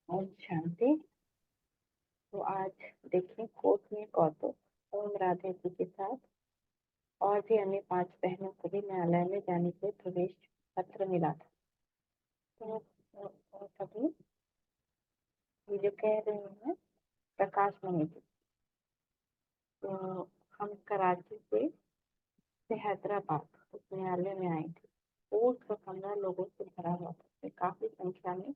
ओम शांति। तो आज देखें कोर्ट में गौतम ओम राधे जी के साथ और भी अन्य 5 बहनों को भी न्यायालय में जाने के लिए प्रवेश पत्र मिला था। तो वो सभी ये जो कह रहे हैं प्रकाश मणि जी, तो हम कराची से हैदराबाद उस न्यायालय में आए थे। कोर्ट का कमरा लोगों से भरा हुआ था। काफी संख्या में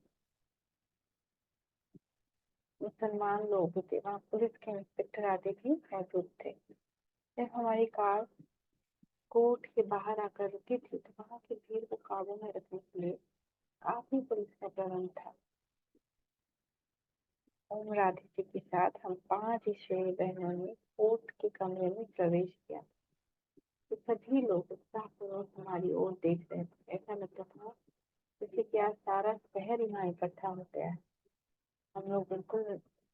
मुसलमान लोग थे। वहाँ पुलिस के इंस्पेक्टर आदि भी मौजूद थे। जब हमारी कार कोर्ट के बाहर आकर रुकी थी तो वहां की भीड़ को काबू में रखने के लिए काफी पुलिस का प्रबंध था। ओम राधे जी के साथ हम 5 ईश्वरी बहनों ने कोर्ट के कमरे में प्रवेश किया। तो सभी लोग उत्साहपूर्वक हमारी ओर देख रहे थे। ऐसा लगता था जैसे कि आज सारा शहर यहाँ इकट्ठा हो गया है। हम लोग बिल्कुल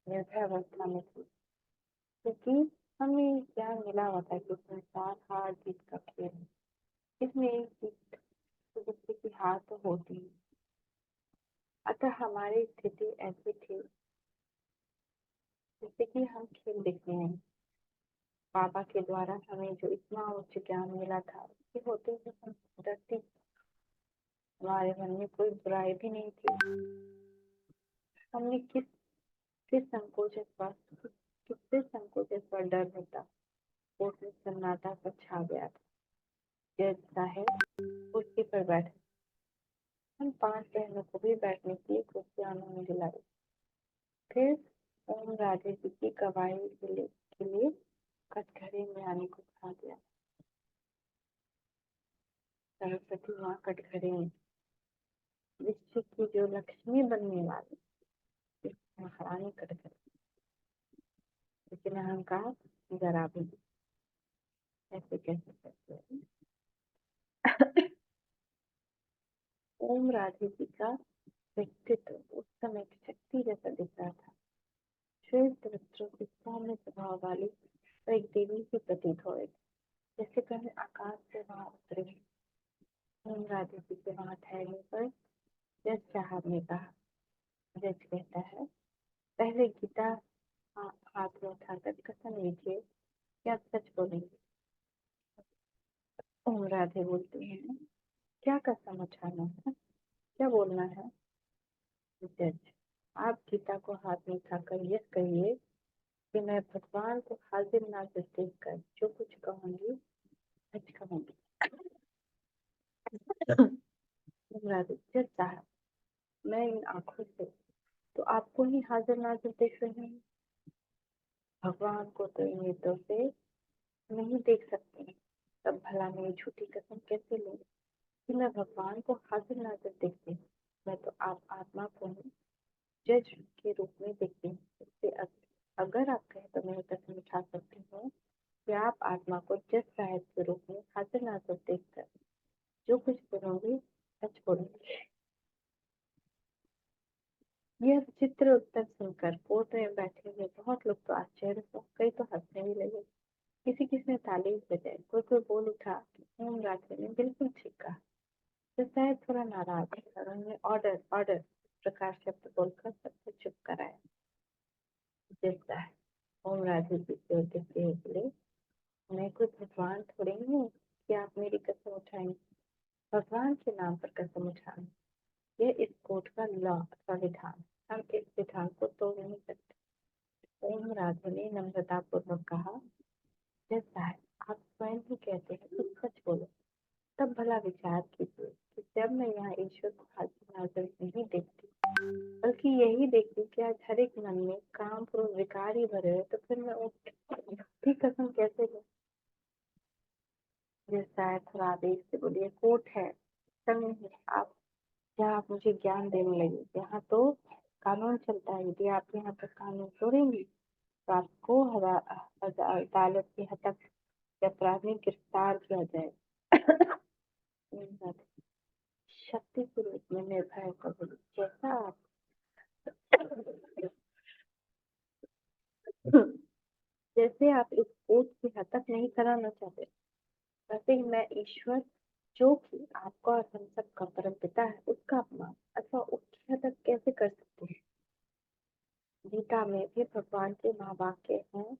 निर्भय अवस्था में थे, क्योंकि हमें ज्ञान मिला हुआ था कि संसार हार जीत का खेल है। इसमें एक जीत तो दूसरे की हार तो होती है। अतः हमारी स्थिति ऐसी थी जैसे कि हम खेल देखते हैं। बाबा के द्वारा हमें जो इतना उच्च ज्ञान मिला था उसके होते हुए हम डरते। हमारे मन में कोई बुराई भी नहीं थी। हमने किससे संकोच पर किससे संकोच पर डर होता। कोर्ट में सन्नाटा सा छा गया था। जज साहब कुर्सी पर बैठे। हम 5 बहनों को भी बैठने के लिए कुर्सियां उन्होंने दिलाई। फिर ओम राधे जी की गवाही के लिए कटघरे में आने को कहा गया। सरस्वती माँ कटघरे में विश्व की जो लक्ष्मी बनने वाली महारानी कटघरे, लेकिन अहंकार जरा भी ऐसे कैसे करते हैं। ओम राधे जी का व्यक्तित्व उस समय की शक्ति जैसा दिख रहा था। श्वेत वस्त्रों की सौम्य स्वभाव वाली वो एक देवी की प्रतीत हो रही थी, जैसे कहीं आकाश से वहां उतरे। ओम राधे जी के वहां ठहरने पर जज साहब ने कहा। जज कहता है, पहले गीता हाथ में उठाकर कसम लीजिए कि आप सच बोलेंगे। ओम राधे बोलते हैं, क्या कसम उठाना है, क्या बोलना है। जज, आप गीता को हाथ में उठाकर यह कहिए कि मैं भगवान को हाजिर नाजिर देख कर जो कुछ कहूंगी सच कहूंगी। ओम राधे, जज साहब, मैं इन आंखों से तो आपको ही हाजिर नाजिर देख रही हूँ। भगवान को तो इन नेत्रों से नहीं देख सकते। तब भला मैं झूठी कसम कैसे लूं कि मैं भगवान को हाजिर नाजिर देखती हूँ। मैं तो आप आत्मा को ही जज के रूप में देखती हूँ। इससे अगर आप कहें तो मैं कसम उठा सकती हूँ कि आप आत्मा को जज साहब के रूप में हाजिर नाजिर देखकर जो कुछ बोलूंगी सच बोलूंगी। यह विचित्र उत्तर सुनकर कोर्ट में बैठे हुए बहुत लोग तो आश्चर्य हुए, कई तो हंसने भी लगे। किसी किसी ने ताली बजाई। कोई कोई बोल उठा कि ओम राधे ने बिल्कुल ठीक कहा। तो शायद थोड़ा नाराज है और उन्होंने ऑर्डर ऑर्डर प्रकार शब्द बोलकर सबको चुप कराया। जैसा है ओम राधे जी की ओर देखते हुए बोले, मैं कोई भगवान थोड़ी हूँ कि आप मेरी कसम उठाएंगे। भगवान के नाम पर कसम उठाना यह इस कोर्ट का लॉ अथवा विधान। हम इस विधान को तोड़ नहीं सकते। ओम राधे ने नम्रता पूर्वक कहा, जैसा है आप स्वयं ही कहते हैं तो सच बोलो। तब भला विचार कीजिए कि जब मैं यहाँ ईश्वर को हाजिर नाजिर नहीं देखती बल्कि यही देखती कि आज हर एक मन में काम पूर्व विकार ही भरे हुए, तो फिर मैं उसकी कसम कैसे लूं। जैसा है थोड़ा आदेश से बोलिए, कोर्ट है समय है। आप क्या आप मुझे ज्ञान देने लगे। यहाँ तो कानून चलता है। यदि आप यहाँ पर कानून तोड़ेंगी तो आपको अदालत के हद तक अपराध में गिरफ्तार किया जाएगा। शक्ति के रूप में निर्भय होकर बोली, जैसा आप जैसे आप इस कोर्ट की हद तक नहीं कराना चाहते, वैसे ही मैं ईश्वर जो कि आपका और हम सबका परम पिता है उसका अपमान अथवा उसकी हद तक कैसे कर सकते हैं। गीता में भी भगवान के महावाक्य हैं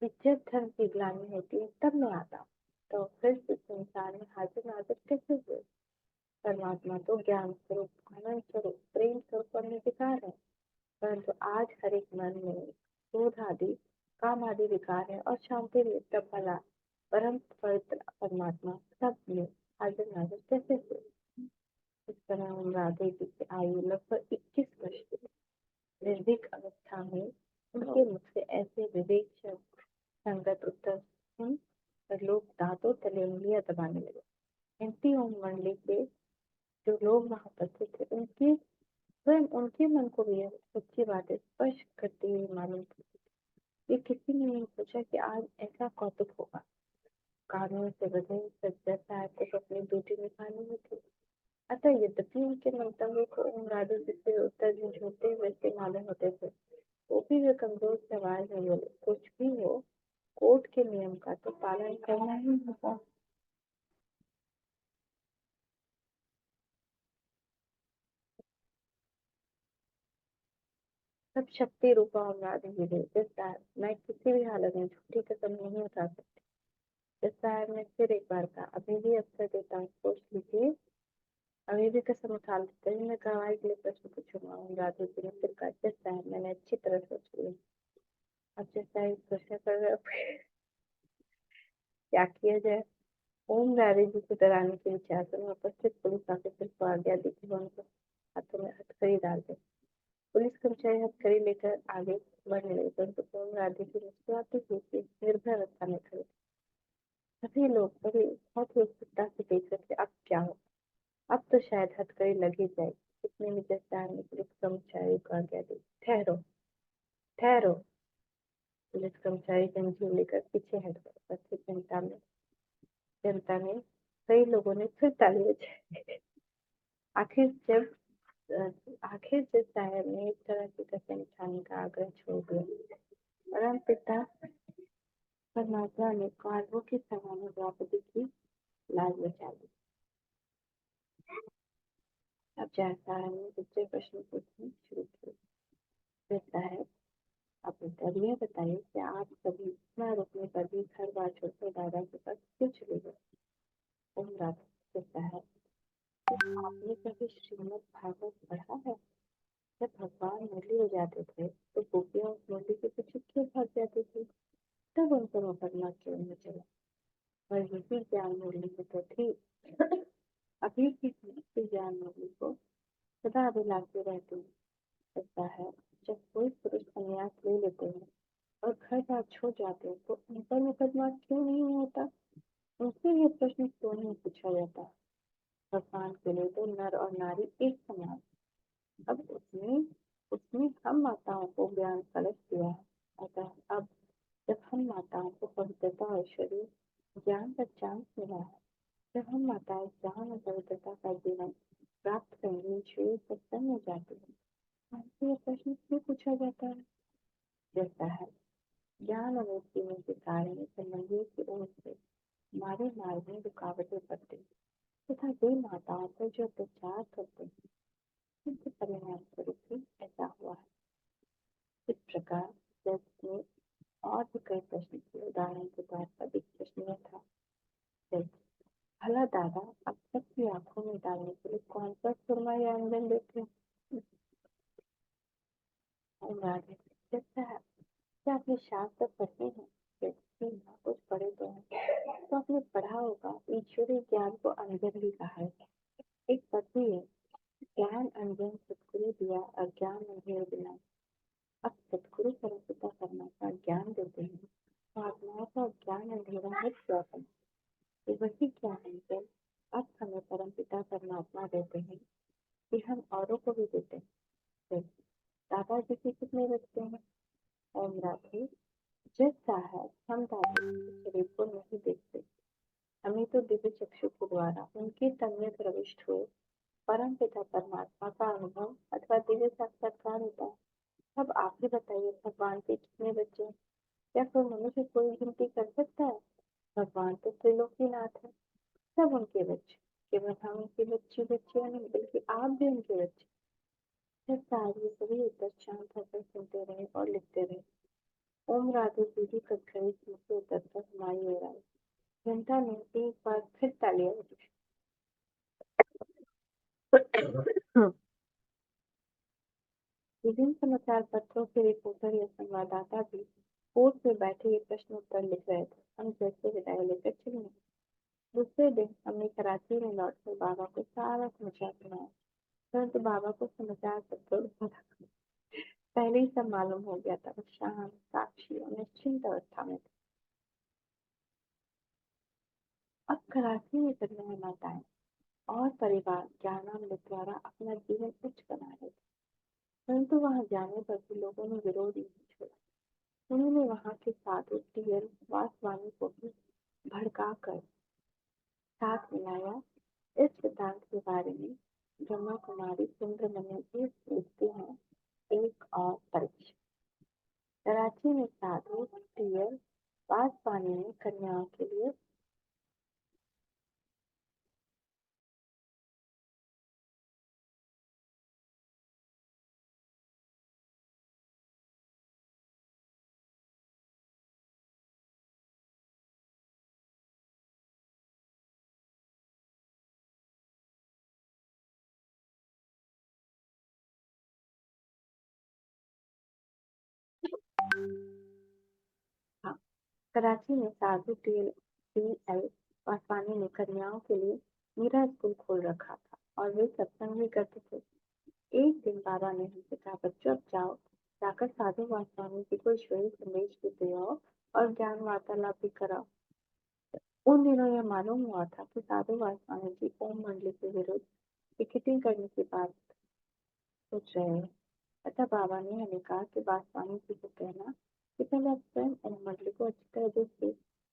कि जब धर्म की ग्लानि होती है तब मैं आता हूँ। तो फिर इस संसार में हाजिर नाजिर कैसे हुए? परमात्मा तो ज्ञान स्वरूप, आनंद स्वरूप, प्रेम स्वरूप और निर्विकार है, परंतु आज हर एक मन में क्रोध आदि, काम आदि विकार है और शांति तब भला परम पवित्र परमात्मा सब में हाजिर नाजिर कैसे हुए? इस तरह हम राधे जी की आयु लगभग 21 वर्ष थी। निर्भीक अवस्था में उनके मुख से ऐसे विवेक संगत उत्तर सुन पर लोग दांतों तले उंगलियां दबाने लगे। एंटी ओम मंडली के जो लोग वहां उपस्थित थे उनकी स्वयं उनके मन को भी यह सच्ची बातें स्पष्ट करते हुए मालूम पड़ती थी। ये किसी ने नहीं सोचा कि आज ऐसा कौतुक होगा। कानून से बधे सज्जन साहब को तो अपनी ड्यूटी निभानी ही थी। अतः यद्यपि उनके मंतव्य को ओम राधे जिससे उत्तर झूठे वैसे मालूम होते थे, वो भी वे कमजोर से आवाज में बोले, कुछ भी हो, कोर्ट के नियम का तो पालन करना ही होगा। सब शक्ति रूपा ओम राधे मिले। जिस साहब, मैं किसी भी हालत में झूठी कसम नहीं उठा सकती। जिस साहब ने फिर एक बार कहा, अभी भी अवसर देता हूँ, सोच लीजिए। अभी भी कसम उठा लेते हैं। मैं गवाही के लिए प्रश्न पूछूंगा। ओम राधे जी ने फिर कहा, जिस साहब, मैंने अच्छी तरह सोच लिया। अब जिस साहब सोचने पर क्या किया जाए? ओम राधे जी को डराने के विचार से उपस्थित पुलिस ऑफिसर को आज्ञा दी कि वह उनको हाथों में हथकड़ी डाल दे। पुलिस कर्मचारी हथकड़ी लेकर आगे बढ़ने लगे, परंतु ओम राधे की मुस्कुराती हुई निर्भय अवस्था में खड़े। सभी लोग बड़े बहुत ही उत्सुकता से देख रहे थे, अब क्या हो? अब तो शायद हथकड़ी लगी जाएगी। इतने में जैसा ने पुलिस कर्मचारी को आज्ञा दी, ठहरो, ठहरो। पुलिस कर्मचारी जंजीर लेकर पीछे हट गए। उपस्थित जनता ने कई लोगों ने फिर ताली बजाई। आखिर जब आखिर जिस साहब ने इस तरह की कसम उठाने का आग्रह छोड़ दिया, परम पिता परमात्मा ने कौरवों की सभा में द्रौपदी की लाज बचा ली। अब जैसा है दूसरे प्रश्न पूछने शुरू किए। कहता है, अब यह बताइए कि आप कभी इतना रुकने पर भी घर बार छोड़कर दादा के पास क्यों चले गए? ओम राधा कहता है, आपने कभी श्रीमद् भागवत पढ़ा है? जब भगवान मुरली हो जाते थे तो गोपियां उस मुरली के पीछे क्यों भाग जाती थी? तब उनको मुकदमा क्यों नहीं चला? और यही ज्ञान मुरली में तो थी। अभी भी ज्ञान मुरली को सदा अभिलाषी रहती रहता है। जब कोई पुरुष संन्यास ले लेते हैं और घर बार छोड़ जाते हैं तो उन पर मुकदमा क्यों नहीं होता? उनसे ये प्रश्न क्यों नहीं पूछा जाता? भगवान के लिए तो नर और नारी एक समान। अब उसने उसने हम माताओं को ज्ञान कलश दिया है। अतः अब जब हम माताओं को पवित्रता और शरीर ज्ञान का चांस मिला है, जब हम माताएं ज्ञान और पवित्रता का जीवन प्राप्त करेंगे, शरीर सत्संग हो जाते हैं, हमसे यह प्रश्न क्यों पूछा जाता है? जैसा है ज्ञान और जीवन के कारण संबंधियों की ओर से हमारे मार्ग में रुकावटें पड़ती तथा वे माताओं पर जो अत्याचार करते हैं, इसके परिणाम स्वरूप ही ऐसा हुआ है। इस प्रकार जज ने और भी कई प्रश्न किए। उदाहरण के तौर पर एक प्रश्न यह था, जज, भला दादा अब सबकी आंखों में डालने के लिए कौन सा सुरमा या अंजन देते हैं? राधे, जैसा है क्या आपने शास्त्र पढ़े हैं? जज, कुछ पढ़े तो हैं। तो आपने पढ़ा होगा ईश्वरीय ज्ञान को अंजन भी कहा है। एक पति है, ज्ञान अंजन सतगुरु दिया, अज्ञान अंधेर बिना। अब सतगुरु परमपिता परमात्मा ज्ञान देते हैं तो आत्माओं का ज्ञान अंधेरा मिट जाता है। ये वही ज्ञान अंजन अब हमें परमपिता परमात्मा देते हैं कि हम औरों को भी देते हैं। फिर दादाजी के कितने बचते हैं? ओम राधे, जिस साहब, हम दादाजी के शरीर को नहीं देखते, हमें तो दिव्य चक्षु के द्वारा उनके तन में प्रविष्ट हुए परम पिता परमात्मा का अनुभव अथवा दिव्य साक्षात्कार होता है। अब आप ही बताइए, भगवान के कितने बच्चे हैं? क्या कोई मनुष्य कोई गिनती कर सकता है? भगवान तो त्रिलोकीनाथ है, सब उनके बच्चे। केवल हम उनके बच्चे बच्चियां नहीं, बल्कि आप भी उनके बच्चे। साहब ये सभी उत्तर शांत होकर सुनते रहे और लिखते रहे। ओम राधे सीधी कटखड़ी से उतरकर हमारी ओर आई। घंटा ने एक बार फिर तालियां बजाई। विभिन्न समाचार पत्रों के रिपोर्टर या संवाददाता भी कोर्ट में बैठे ये प्रश्न उत्तर लिख रहे थे। हम जैसे विदाई लेकर चले। दूसरे दिन हमने कराची में लौटकर बाबा को सारा समाचार सुनाया, परंतु बाबा को समाचार पत्रों पहले ही सब मालूम हो गया था। वो शांत, साक्षी और निश्चिंत अवस्था में थे। अब कराची में जन्मे माताएं और परिवार ज्ञानामृत द्वारा अपना जीवन उच्च बना रहे थे, परंतु वहां जाने पर भी लोगों ने विरोध नहीं छोड़ा। उन्होंने वहां के साधु टीएल वासवानी को भी भड़काकर साथ मिलाया। इस सिद्धांत के बारे में ब्रह्मा कुमारी सुंदरमणि जी लिखती हैं। एक और परीक्षा। कराची में साधु टीएल वासवानी ने कन्याओं के लिए हाँ, कराची में साधु टीएल वासवानी ने कन्याओं के लिए मीरा स्कूल खोल रखा था और वे सत्संग भी करते थे। एक दिन बाबा ने हमसे कहा, बच्चों अब जाओ, जाकर साधु वासवानी जी को ईश्वरीय संदेश भी दे आओ और ज्ञान वार्तालाप भी कराओ। उन दिनों यह मालूम हुआ था कि साधु वासवानी जी ओम मंडली के विरुद्ध पिकेटिंग करने की बात सोच रहे हैं। अतः बाबा ने हमें कहा कि वासवानी जी को कहना कि पहले आप स्वयं ओम मंडली को अच्छी तरह देखिए,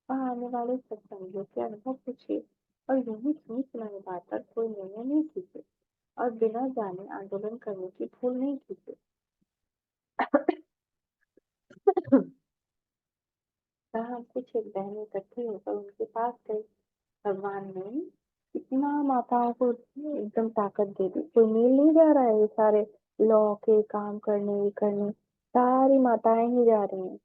वहां आने वाले सत्संगियों के अनुभव पूछिए और यूं ही सुनी सुनाई बात पर कोई निर्णय नहीं कीजिए और बिना जाने आंदोलन करने की भूल नहीं कीजिए। तब हम कुछ एक बहनें इकट्ठी होकर उनके पास गए। भगवान ने इतना माताओं को एकदम ताकत दे दी। कोई मिल नहीं जा रहा है, ये सारे लॉ के काम करने ये करने सारी माताएं ही जा रही हैं।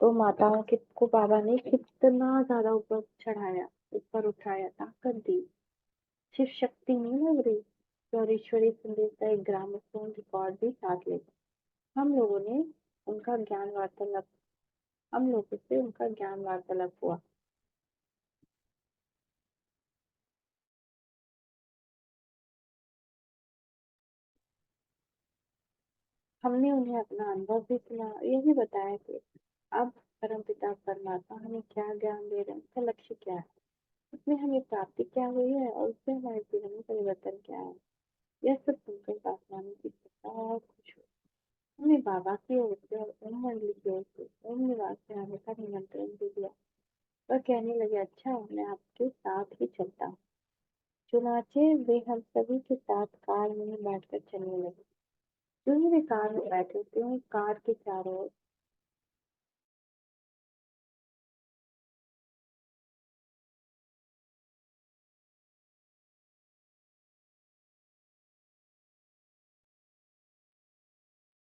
तो माताओं के को बाबा ने कितना ज्यादा ऊपर चढ़ाया, ऊपर उठाया, ताकत दी। शिव शक्ति नहीं लग रही और ईश्वरीय संदेश का एक ग्रामोफोन रिकॉर्ड भी साथ ले गए। हम लोगों ने उनका ज्ञान वार्तालाप हम लोगों से उनका ज्ञान वार्तालाप हुआ। हमने उन्हें अपना अनुभव भी सुना, यही बताया कि अब परमपिता परमात्मा हमें क्या ज्ञान दे रहे हैं, उसका लक्ष्य क्या है, उसमें हमें प्राप्ति क्या हुई है और उससे हमारे जीवन में परिवर्तन क्या है। यह सब सुनकर आसमानी की बहुत खुश हुई। हमने बाबा की ओर से और ओम मंडली की ओर से ओम निवास में आने का निमंत्रण भी दिया। वह कहने लगे, अच्छा मैं आपके साथ ही चलता हूँ। चुनाचे वे हम सभी के साथ कार में ही बैठकर चलने लगे। जो ही वे कार में बैठे त्यों ही कार के चारों ओर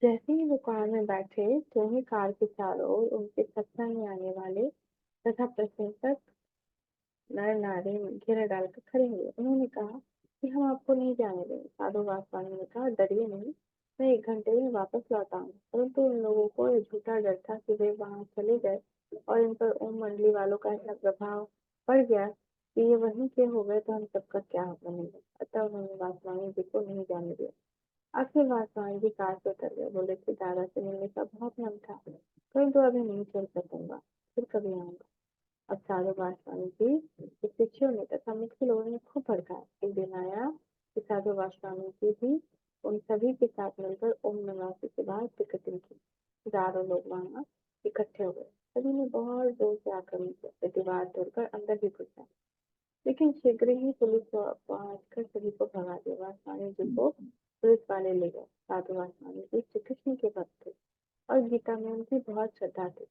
जैसे ही वो कार में बैठे त्यों ही कार के चारों ओर उनके सत्संग में आने वाले तथा प्रशंसक नर नारी घेरा डालकर खड़े हुए। उन्होंने कहा कि हम आपको नहीं जाने देंगे। साधु वासवानी ने कहा, डरिए नहीं, मैं 1 घंटे में वापस लौट आऊंगा। परंतु उन लोगों को यह झूठा डर था कि वे वहां चले गए और इन पर ओम मंडली वालों का ऐसा प्रभाव पड़ गया कि ये वहीं के हो गए तो हम सबका क्या बनेगा। अतः उन्होंने वासवानी जी को नहीं जाने दिया। आखिर वासवानी जी कार से उतर गए। बोले कि दादा से मिलने का बहुत मन था, परंतु अभी नहीं चल सकूंगा, फिर कभी आऊंगा। अब साधु वासवानी जी के शिष्यों ने तथा मुख्य लोगों ने खूब भड़काया। एक दिन आया कि साधु वासवानी जी भी उन सभी के साथ मिलकर ओम निवासी के बाहर टिकटिंग की। हजारों लोग वहां इकट्ठे हो गए। सभी ने बहुत जोर से आक्रमण किया, वे दीवार तोड़कर अंदर भी घुस गए। लेकिन शीघ्र ही पुलिस पहुंचकर सभी को भगा दिया। वासवानी जी को पुलिस वाले ले गए। साधु वासवानी जी श्री कृष्ण के भक्त थे और गीता में उनकी बहुत श्रद्धा थी।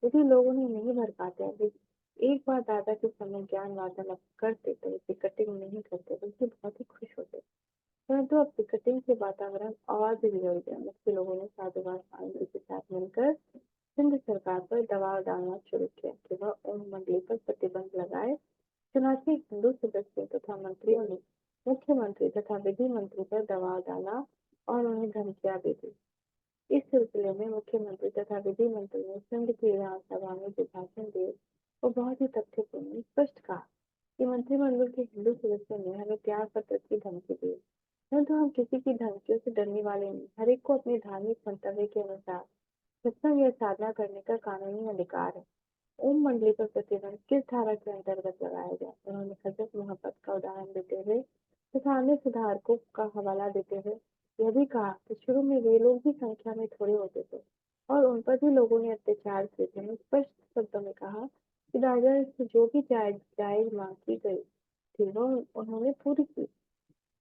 यदि लोग उन्हें नहीं भर पाते, अभी एक बार दादा के समय ज्ञान वार्तालाप करते तो वे कटिंग नहीं करते बल्कि बहुत ही खुश होते। परंतु अब टिकटिंग के वातावरण और भी बिगड़ गया। मुख्य लोगों ने साधुवाद आंदोलन के साथ मिलकर सिंध सरकार पर दबाव डालना शुरू किया कि वह ओम मंडली पर प्रतिबंध लगाए। चुनावी हिंदू सदस्यों तथा मंत्रियों ने मुख्यमंत्री तथा विधि मंत्री पर दबाव डाला और उन्हें धमकियां भी दी। इस सिलसिले में मुख्यमंत्री तथा विधि मंत्री ने सिंध की विधानसभा में जो भाषण दिए वो बहुत ही तथ्यपूर्ण स्पष्ट कहा कि मंत्रिमंडल के हिंदू सदस्यों ने हमें त्याग पत्र की धमकी दी, परंतु हम किसी की धमकियों से डरने वाले नहीं। हर एक को अपने धार्मिक मंतव्य के अनुसार सत्संग या साधना करने का कानूनी अधिकार है। ओम मंडली पर प्रतिबंध किस धारा के अंतर्गत लगाया गया? उन्होंने हजरत मोहब्बत का उदाहरण देते हुए तथा अन्य सुधारकों का हवाला देते हुए यह भी कहा कि शुरू में वे लोग भी संख्या में थोड़े होते थे और उन पर भी लोगों ने अत्याचार किए थे। उन्होंने स्पष्ट शब्दों में कहा कि राजा से जो भी जायज मांग की गई थी वह उन्होंने पूरी की।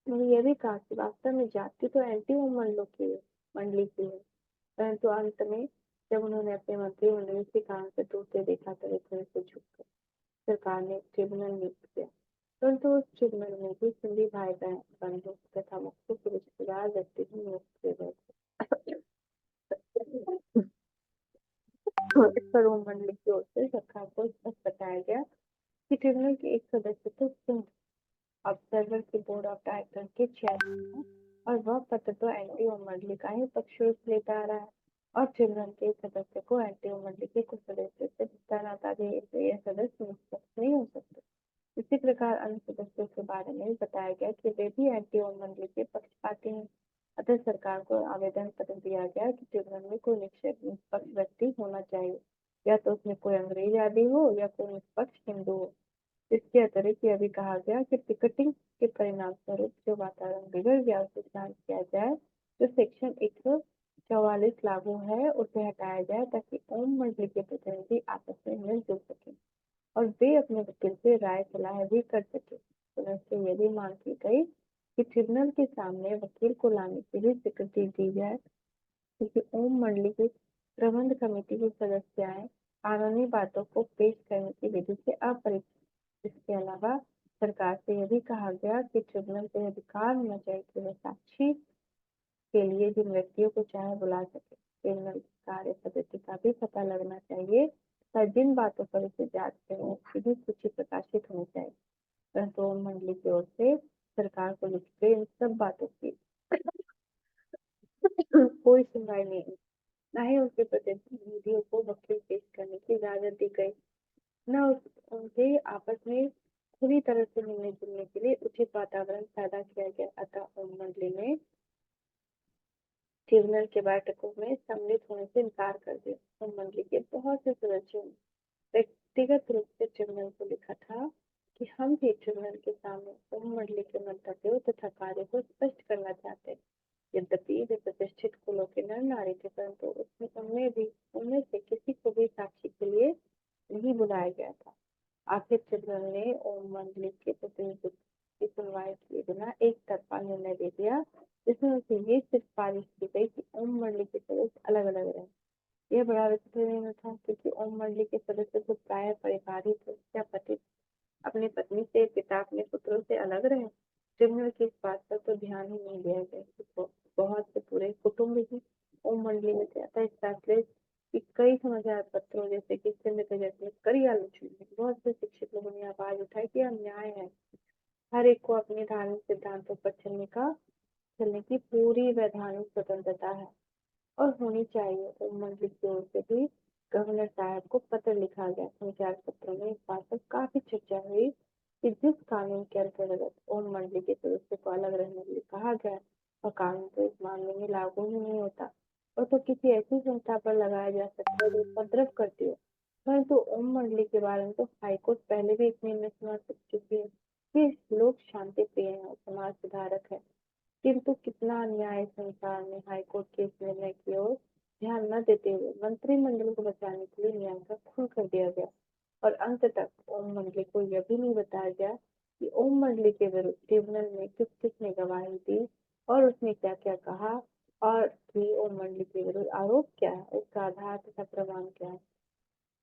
उन्होंने यह भी कहा कि वास्तव में जाति तो एंटी ओम मंडली की है, परंतु अंत में जब उन्होंने अपने मंत्रिमंडल के काम से टूटते देखा तो वे थोड़े से झुक गए। सरकार ने एक ट्रिब्यूनल नियुक्त किया, परंतु उस ट्रिब्यूनल में भी सिंधी भाई बंधु तथा मुख्य के रिश्तेदार व्यक्ति ही नियुक्त किए गए थे। इस पर ओम मंडली की ओर से सरकार को स्पष्ट बताया गया कि ट्रिब्यूनल के एक सदस्य तो सिंध ऑब्जर्वर के बोर्ड ऑफ डायरेक्टर के चेयरमैन है और वह पद तो एंटी ओम मंडली का ही पक्ष लेता आ रहा है और ट्रिब्यूनल के सदस्य को एंटी ओम मंडली के कुछ सदस्य से नाता भी यह सदस्य निष्पक्ष नहीं हो सकते। इसी प्रकार अन्य सदस्यों के बारे में बताया गया कि वे भी एंटी ओम मंडली के पक्षपाती हैं। अतः सरकार को आवेदन पत्र दिया गया कि ट्रिब्यूनल में कोई निष्पक्ष व्यक्ति होना चाहिए, या तो उसमें कोई अंग्रेज आदि हो या कोई निष्पक्ष हिंदू हो। इसके अतिरिक्त यह भी कहा गया कि टिकटिंग के परिणाम स्वरूप जो वातावरण बिगड़ गया उसे जांच किया जाए। जो सेक्शन 144 लागू है उसे हटाया जाए ताकि ओम मंडली के प्रतिनिधि आपस में मिलजुल सके और वे अपने वकील से राय सलाह भी कर सके। पुनः यह भी मांग की गई कि ट्रिब्यूनल के सामने वकील को लाने की भी स्वीकृति दी जाए, क्योंकि ओम मंडली की प्रबंध कमेटी के सदस्याएं कानूनी बातों को पेश करने की विधि से अपरिचित। इसके अलावा सरकार से यह भी कहा गया कि ट्रिब्यूनल को अधिकार होना चाहिए कि वह साक्षी के लिए जिन व्यक्तियों को चाहे बुला सके। ट्रिब्यूनल की कार्य पद्धति का भी पता लगना चाहिए तथा जिन बातों पर इसे जांच करनी उसकी भी सूची प्रकाशित होनी चाहिए, परंतु ओम मंडली की ओर से सरकार को लिखी इन सब बातों की कोई सुनवाई नहीं हुई। न ही उनके प्रतिनिधियों को वकील पेश करने की इजाजत दी गई, न उनके आपस में पूरी तरह से मिलने जुलने के लिए उचित वातावरण पैदा किया गया। अतः ओम मंडली ने ट्रिब्यूनल के बैठकों में सम्मिलित होने से इनकार कर दिया। ओम मंडली के बहुत से सदस्यों ने व्यक्तिगत रूप से ट्रिब्यूनल को लिखा था कि हम भी ट्रिब्यूनल के सामने ओम मंडली के मंतव्यों तथा कार्य को स्पष्ट करना चाहते हैं। यद्यपि वे प्रतिष्ठित कुलों के नर नारी थे, परंतु उनमें से किसी को भी साक्षी के लिए नहीं बुलाया गया था। आखिर ट्रिब्यूनल ने ओम मंडली के प्रतिनिधित्व की सुनवाई किए बिना एक तरफा निर्णय दे दिया, जिसमें उसे ये सिफारिश की गई कि ओम मंडली के सदस्य अलग अलग रहे। यह बड़ा विचित्र निर्णय था, क्योंकि ओम मंडली के सदस्य तो प्राय परिवार थे या पति अपनी पत्नी से, पिता अपने पुत्रों से अलग रहे। ट्रिब्यूनल की इस बात पर तो ध्यान ही नहीं दिया गया। बहुत से पूरे कुटुंब ही ओम मंडली में थे। अतः इस फैसले की कई समाचार पत्रों जैसे कि सिंध गजट में कड़ी आलोचना हुई। बहुत से शिक्षित लोगों ने आवाज उठाई कि यह अन्याय है। हर एक को अपने धार्मिक सिद्धांतों पर चलने की पूरी वैधानिक स्वतंत्रता है और होनी चाहिए। ओम मंडली की ओर से भी गवर्नर साहब को पत्र लिखा गया। समाचार पत्रों में इस बात पर काफी चर्चा हुई कि जिस कानून के अंतर्गत ओम मंडली के सदस्य को अलग रहने के लिए कहा गया वह कानून तो इस मामले में लागू ही नहीं होता और तो किसी ऐसी संस्था पर लगाया जा सकता है जो उपद्रव करती हो। परंतु ओम मंडली के बारे में तो हाईकोर्ट पहले भी एक निर्णय सुना चुकी है कि लोग शांति प्रिय है और समाज सुधारक है, किंतु कितना अन्याय संसार में हाईकोर्ट के इस निर्णय की ओर ध्यान न देते हुए मंत्रिमंडल को बचाने के लिए न्याय का खून कर दिया गया और अंत तक ओम मंडली को यह भी नहीं बताया गया कि ओम मंडली के विरुद्ध ट्रिब्यूनल में किस किसने गवाही दी और उसने क्या क्या कहा और कि ओम मंडली के विरुद्ध आरोप क्या है, उसका आधार तथा प्रमाण क्या है।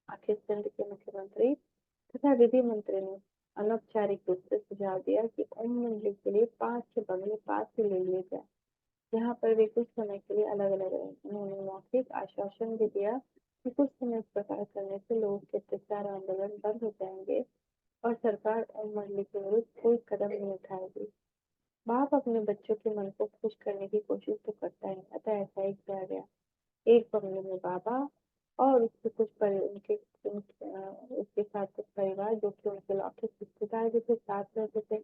आखिर सिंध के मुख्यमंत्री तथा विधि मंत्री ने अनौपचारिक रूप से सुझाव दिया कि ओम मंडली के लिए 5-6 बंगले पास ही ले लिए जाए, जहाँ पर वे कुछ समय के लिए अलग अलग रहे। उन्होंने मौखिक आश्वासन भी दिया कि कुछ समय इस प्रकार करने से लोगों के अत्याचार आंदोलन बंद हो जाएंगे और सरकार ओम मंडली के विरुद्ध कोई कदम नहीं उठाएगी। बाप अपने बच्चों के मन को खुश करने की कोशिश तो करता है, अतः ऐसा ही किया गया। एक बंगले में बाबा और उसके कुछ उसके साथ कुछ परिवार जो कि उनके लौकिक रिश्तेदार भी थे साथ रहते थे।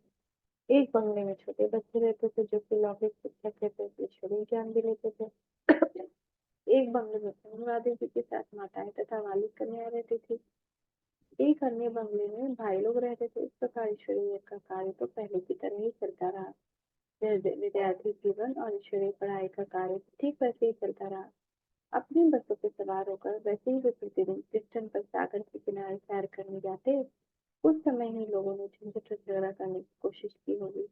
एक बंगले में छोटे बच्चे रहते थे जो कि लौकिक शिक्षक रहते थे, ईश्वरीय ज्ञान भी लेते थे। एक बंगले में राधे जी के साथ माताएं तथा वाली कन्या रहती थी। एक अन्य बंगले में भाई लोग रहते थे। इस प्रकार ईश्वरीय का कार्य तो पहले की तरह ही चलता रहा। विद्यार्थी जीवन और ईश्वरीय पढ़ाई का कार्य ठीक वैसे ही चलता रहा। अपनी बसों पे सवार होकर वैसे ही वे प्रतिदिन पिस्टन पर सागर के किनारे सैर करने जाते। उस समय ही लोगों ने झंझट और झगड़ा करने की कोशिश की होगी।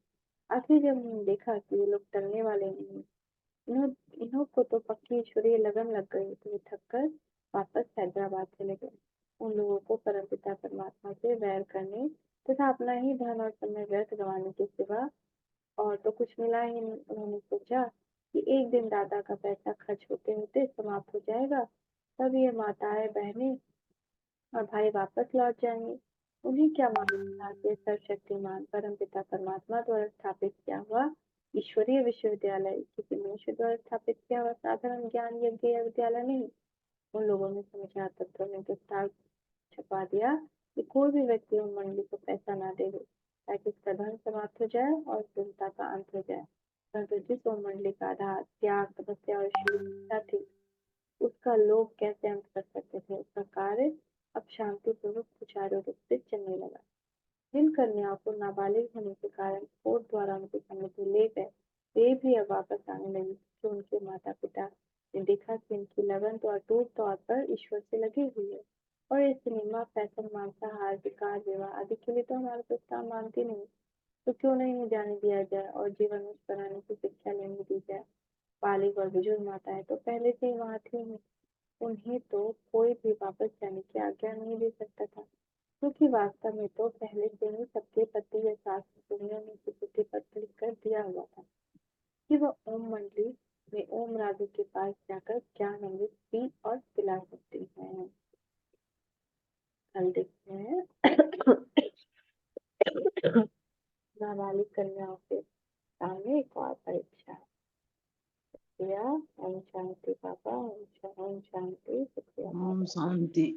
आखिर जब उन्होंने देखा कि ये लोग टलने वाले नहीं, इन्हों इन्हों को तो पक्की ईश्वरीय लगन लग गई, तो वे थक कर वापस हैदराबाद चले गए। उन लोगों को परमपिता परमात्मा से वैर करने तथा अपना ही धन और समय व्यर्थ गंवाने के सिवा और तो कुछ मिला ही नहीं। उन्होंने सोचा कि एक दिन दादा का पैसा खर्च होते होते समाप्त हो जाएगा, तब ये माताएं बहनें और भाई वापस लौट जाएंगे। उन्हें क्या मालूम था कि सर्वशक्तिमान परमपिता परमात्मा द्वारा स्थापित किया हुआ ईश्वरीय विश्वविद्यालय किसी मनुष्य द्वारा स्थापित किया हुआ साधारण ज्ञान यज्ञ या विद्यालय नहीं। उन लोगों ने समाचार पत्रों में प्रस्ताव छपा दिया कि कोई भी व्यक्ति उन मंडली को पैसा ना दे ताकि उसका धन समाप्त हो जाए और चिंता का अंत हो जाए। परंतु जिस ओम मंडली का आधार त्याग, तपस्या और ईश्वरीयता थी, उसका लोग कैसे अंत कर सकते थे। उसका कार्य अब शांतिपूर्वक सुचारू रूप से चलने लगा। जिन कन्याओं को नाबालिग होने के कारण कोर्ट द्वारा उनके समिति ले गए, वे भी अब वापस आने लगी, तो उनके माता पिता ने देखा कि इनकी लगन तो अटूट तौर पर ईश्वर से लगी हुई है और ये सिनेमा, फैशन, मांसाहार, विकार, विवाह आदि के लिए तो हमारा प्रस्ताव मानती नहीं, तो क्यों नहीं इन्हें जाने दिया जाए और जीवन उच्च बनाने की शिक्षा लेने दी जाए। बालिग और बुजुर्ग माताएं तो पहले से ही वहां थी, उन्हें तो कोई भी वापस जाने की आज्ञा नहीं दे सकता था, क्योंकि वास्तव में तो पहले से ही सबके पति या सास ससुरियों ने चिट्ठी पत्र लिखकर दिया हुआ था कि वह ओम मंडली में ओम राधे के पास जाकर ज्ञान अमृत पी और पिला सकती हैं। कल देखते हैं नाबालिग कन्याओं के सामने एक और परीक्षा। शुक्रिया। ओम शांति पापा। ओम शांति। शुक्रिया ओम पापा। शांति।